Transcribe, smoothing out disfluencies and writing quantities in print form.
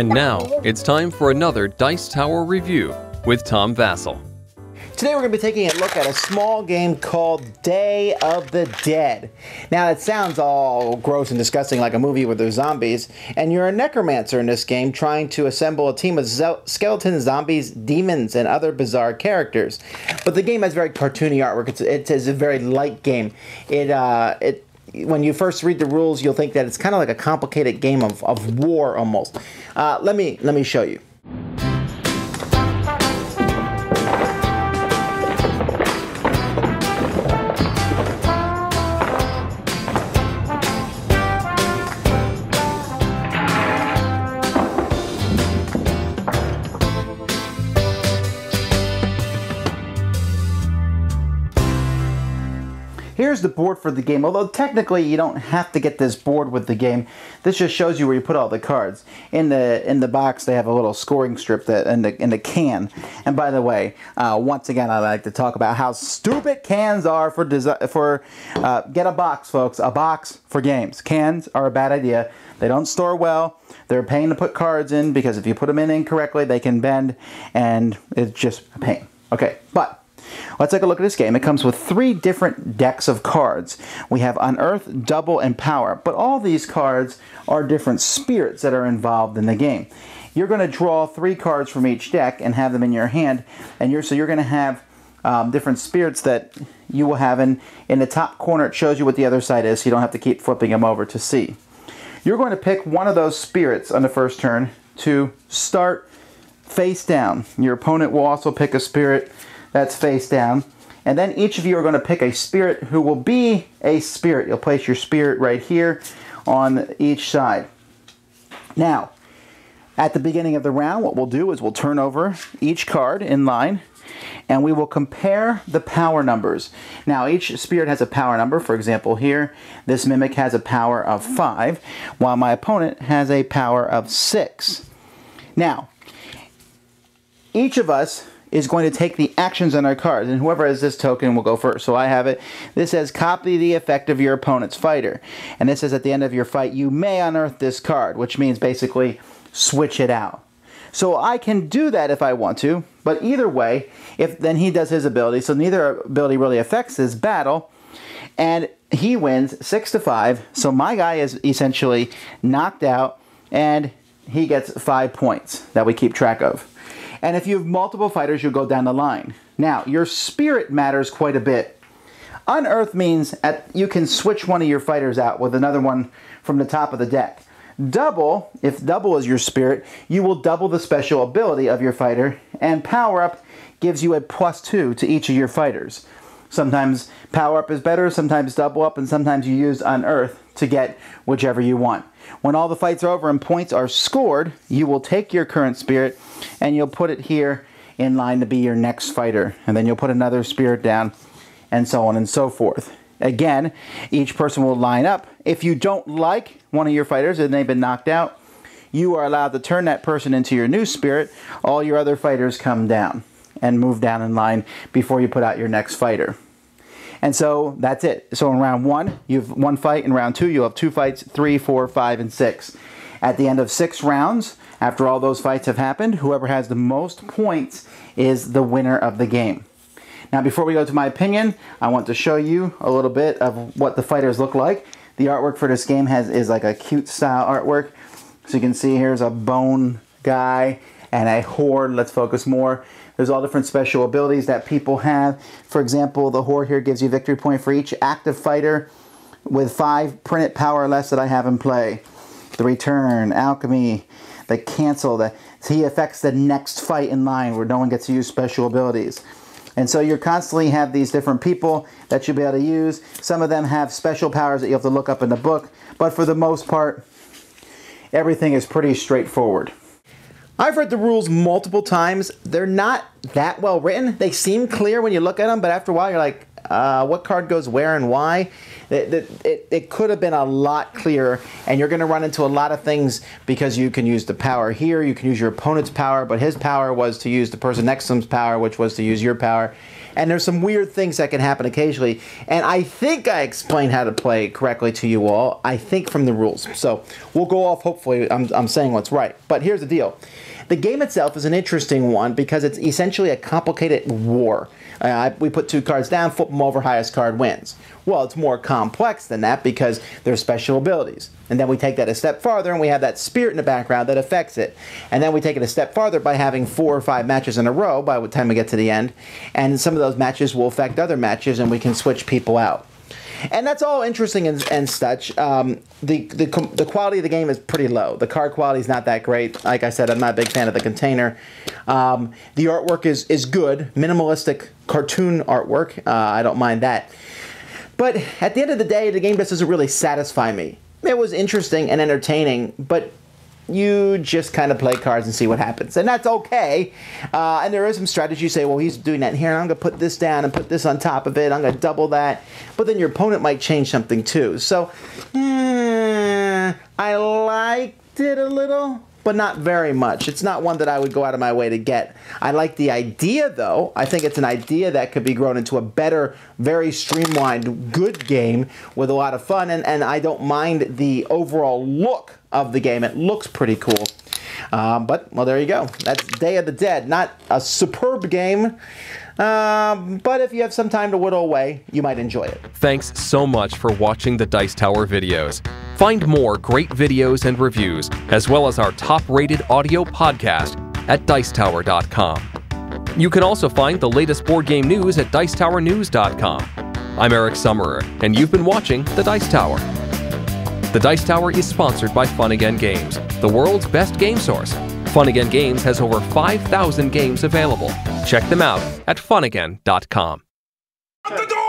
And now, it's time for another Dice Tower review with Tom Vasel. Today we're going to be taking a look at a small game called Day of the Dead. Now it sounds all gross and disgusting like a movie where there's zombies, and you're a necromancer in this game trying to assemble a team of skeletons, zombies, demons, and other bizarre characters. But the game has very cartoony artwork. It is a very light game. When you first read the rules, you'll think that it's kind of like a complicated game of war almost. Let me show you. Here's the board for the game, although technically you don't have to get this board with the game. This just shows you where you put all the cards. In the box they have a little scoring strip that in the can. And by the way, once again I like to talk about how stupid cans are for get a box, folks. A box for games. Cans are a bad idea. They don't store well. They're a pain to put cards in because if you put them in incorrectly they can bend and it's just a pain. Okay, but let's take a look at this game. It comes with 3 different decks of cards. We have Unearth, Double, and Power. But all these cards are different spirits that are involved in the game. You're going to draw 3 cards from each deck and have them in your hand. And so you're going to have different spirits that you will have. In the top corner, it shows you what the other side is, so you don't have to keep flipping them over to see. You're going to pick one of those spirits on the first turn to start face down. Your opponent will also pick a spirit that's face down. And then each of you are going to pick a spirit who will be a spirit. You'll place your spirit right here on each side. Now, at the beginning of the round, what we'll do is we'll turn over each card in line and we will compare the power numbers. Now, each spirit has a power number. For example, here, this mimic has a power of 5, while my opponent has a power of 6. Now, each of us is going to take the actions on our cards, and whoever has this token will go first. So I have it. This says copy the effect of your opponent's fighter. And this says at the end of your fight, you may unearth this card, which means basically switch it out. So I can do that if I want to, but either way, then he does his ability, so neither ability really affects his battle, and he wins 6-5, so my guy is essentially knocked out, and he gets 5 points that we keep track of. And if you have multiple fighters, you'll go down the line. Now, your spirit matters quite a bit. Unearth means you can switch one of your fighters out with another one from the top of the deck. Double, if double is your spirit, you will double the special ability of your fighter, and power up gives you a +2 to each of your fighters. Sometimes power up is better, sometimes double up, and sometimes you use Unearth to get whichever you want. When all the fights are over and points are scored, you will take your current spirit and you'll put it here in line to be your next fighter. And then you'll put another spirit down and so on and so forth. Again, each person will line up. If you don't like one of your fighters and they've been knocked out, you are allowed to turn that person into your new spirit. All your other fighters come down and move down in line before you put out your next fighter. And so that's it. So in round 1, you have 1 fight. In round 2, you'll have 2 fights, 3, 4, 5, and 6. At the end of 6 rounds, after all those fights have happened, whoever has the most points is the winner of the game. Now, before we go to my opinion, I want to show you a little bit of what the fighters look like. The artwork for this game is like a cute style artwork. So you can see here's a bone guy and a horde. Let's focus more. There's all different special abilities that people have. For example, the horde here gives you victory point for each active fighter with 5 printed power or less that I have in play. The return, alchemy, the cancel, he affects the next fight in line where no one gets to use special abilities. And so you constantly have these different people that you'll be able to use. Some of them have special powers that you have to look up in the book, but for the most part, everything is pretty straightforward. I've read the rules multiple times. They're not that well written. They seem clear when you look at them, but after a while you're like, what card goes where and why. It could have been a lot clearer, and you're going to run into a lot of things because you can use the power here, you can use your opponent's power, but his power was to use the person next to him's power, which was to use your power. And there's some weird things that can happen occasionally, and I think I explained how to play correctly to you all, I think, from the rules. So we'll go off, hopefully I'm saying what's right. But here's the deal. The game itself is an interesting one because it's essentially a complicated war. We put 2 cards down, flip them over, highest card wins. Well, it's more complex than that because there's special abilities. And then we take that a step farther and we have that spirit in the background that affects it. And then we take it a step farther by having 4 or 5 matches in a row by the time we get to the end. And some of those matches will affect other matches and we can switch people out. And that's all interesting and such. The quality of the game is pretty low. The card quality is not that great. Like I said, I'm not a big fan of the container. The artwork is good. Minimalistic cartoon artwork. I don't mind that. But at the end of the day, the game just doesn't really satisfy me. It was interesting and entertaining, but you just kind of play cards and see what happens. And that's okay. And there is some strategy. You say, well, he's doing that here, and I'm going to put this down and put this on top of it. I'm going to double that. But then your opponent might change something too. So, I liked it a little, but not very much. It's not one that I would go out of my way to get. I like the idea, though. I think it's an idea that could be grown into a better, very streamlined, good game with a lot of fun. And I don't mind the overall look of the game. It looks pretty cool. But, well, there you go. That's Day of the Dead. Not a superb game, but if you have some time to whittle away, you might enjoy it. Thanks so much for watching the Dice Tower videos. Find more great videos and reviews, as well as our top-rated audio podcast at Dicetower.com. You can also find the latest board game news at Dicetowernews.com. I'm Eric Summerer, and you've been watching The Dice Tower. The Dice Tower is sponsored by Fun Again Games, the world's best game source. Fun Again Games has over 5,000 games available. Check them out at funagain.com. Out the door!